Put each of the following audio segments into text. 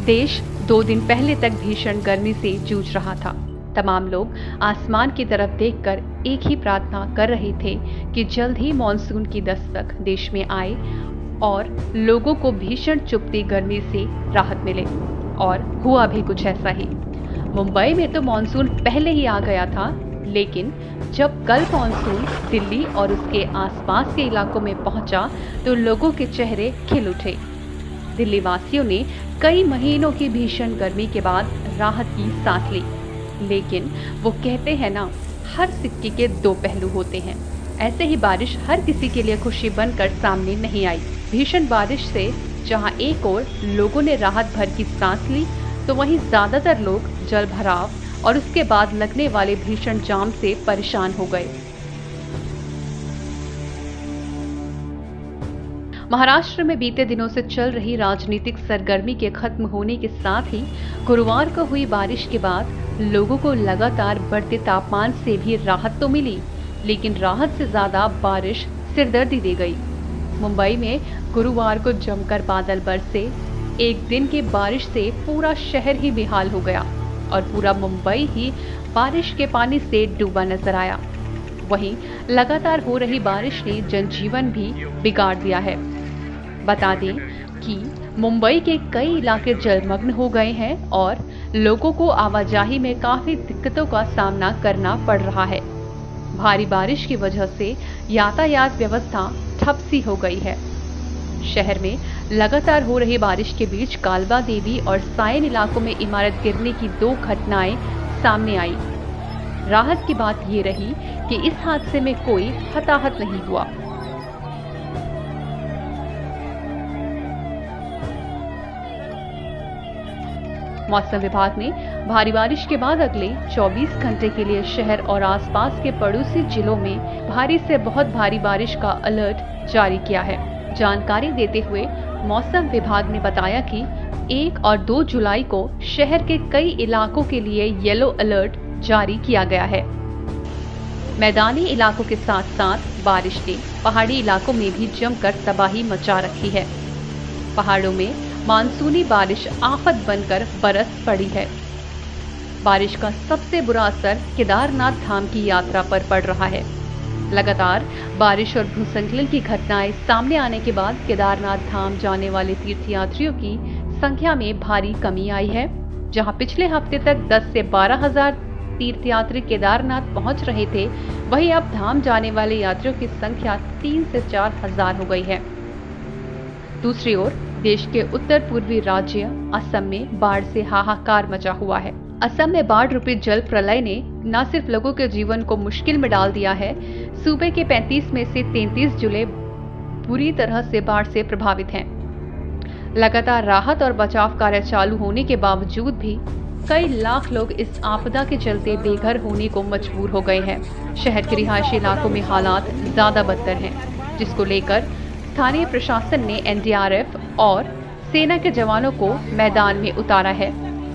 देश 2 दिन पहले तक भीषण गर्मी से जूझ रहा था। तमाम लोग आसमान की तरफ देखकर एक ही प्रार्थना कर रहे थे कि जल्द ही मॉनसून की दस्तक देश में आए और लोगों को भीषण चुभती गर्मी से राहत मिले। और हुआ भी कुछ ऐसा ही। मुंबई में तो मॉनसून पहले ही आ गया था, लेकिन जब कल मॉनसून दिल्ली और उसके आसपास के इलाकों में पहुंचा तो लोगों के चेहरे खिल उठे। दिल्ली वासियों ने कई महीनों की भीषण गर्मी के बाद राहत की सांस ली। लेकिन वो कहते हैं ना, हर सिक्के के 2 पहलू होते हैं। ऐसे ही बारिश हर किसी के लिए खुशी बनकर सामने नहीं आई। भीषण बारिश से जहां एक ओर लोगों ने राहत भर की सांस ली, तो वहीं ज्यादातर लोग जल भराव और उसके बाद लगने वाले भीषण जाम से परेशान हो गए। महाराष्ट्र में बीते दिनों से चल रही राजनीतिक सरगर्मी के खत्म होने के साथ ही गुरुवार को हुई बारिश के बाद लोगों को लगातार बढ़ते तापमान से भी राहत तो मिली, लेकिन राहत से ज्यादा बारिश सिरदर्दी दे गई। मुंबई में गुरुवार को जमकर बादल बरसे। एक दिन की बारिश से पूरा शहर ही बेहाल हो गया और पूरा मुंबई ही बारिश के पानी से डूबा नजर आया। वहीं लगातार हो रही बारिश ने जनजीवन भी बिगाड़ दिया है। बता दें कि मुंबई के कई इलाके जलमग्न हो गए हैं और लोगों को आवाजाही में काफी दिक्कतों का सामना करना पड़ रहा है। भारी बारिश की वजह से यातायात व्यवस्था ठप सी हो गई है। शहर में लगातार हो रही बारिश के बीच कालबा देवी और सायन इलाकों में इमारत गिरने की 2 घटनाएं सामने आई। राहत की बात ये रही कि इस हादसे में कोई हताहत नहीं हुआ। मौसम विभाग ने भारी बारिश के बाद अगले 24 घंटे के लिए शहर और आसपास के पड़ोसी जिलों में भारी से बहुत भारी बारिश का अलर्ट जारी किया है। जानकारी देते हुए मौसम विभाग ने बताया कि 1 और 2 जुलाई को शहर के कई इलाकों के लिए येलो अलर्ट जारी किया गया है। मैदानी इलाकों के साथ साथ बारिश ने पहाड़ी इलाकों में भी जमकर तबाही मचा रखी है। पहाड़ों में मानसूनी बारिश आफत बनकर बरस पड़ी है। बारिश का सबसे बुरा असर केदारनाथ धाम की यात्रा पर पड़ रहा है। लगातार बारिश और भूस्खलन की घटनाएं सामने आने के बाद केदारनाथ धाम जाने वाले तीर्थयात्रियों की संख्या में भारी कमी आई है। जहां पिछले हफ्ते तक 10 से 12 हजार तीर्थयात्री केदारनाथ पहुंच रहे थे, वहीं अब धाम जाने वाले यात्रियों की संख्या 3 से 4 हजार हो गई है। दूसरी ओर देश के उत्तर पूर्वी राज्य असम में बाढ़ से हाहाकार मचा हुआ है। असम में बाढ़ रूपी जल प्रलय ने न सिर्फ लोगों के जीवन को मुश्किल में डाल दिया है, सूबे के 35 में से 33 जिले बुरी तरह से बाढ़ से प्रभावित हैं। लगातार राहत और बचाव कार्य चालू होने के बावजूद भी कई लाख लोग इस आपदा के चलते बेघर होने को मजबूर हो गए हैं। शहर के रिहायशी इलाकों में हालात ज्यादा बदतर हैं, जिसको लेकर स्थानीय प्रशासन ने एनडीआरएफ और सेना के जवानों को मैदान में उतारा है,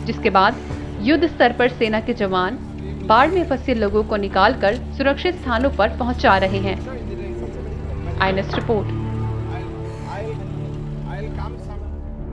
जिसके बाद युद्ध स्तर पर सेना के जवान बाढ़ में फंसे लोगों को निकालकर सुरक्षित स्थानों पर पहुंचा रहे हैं। INS report.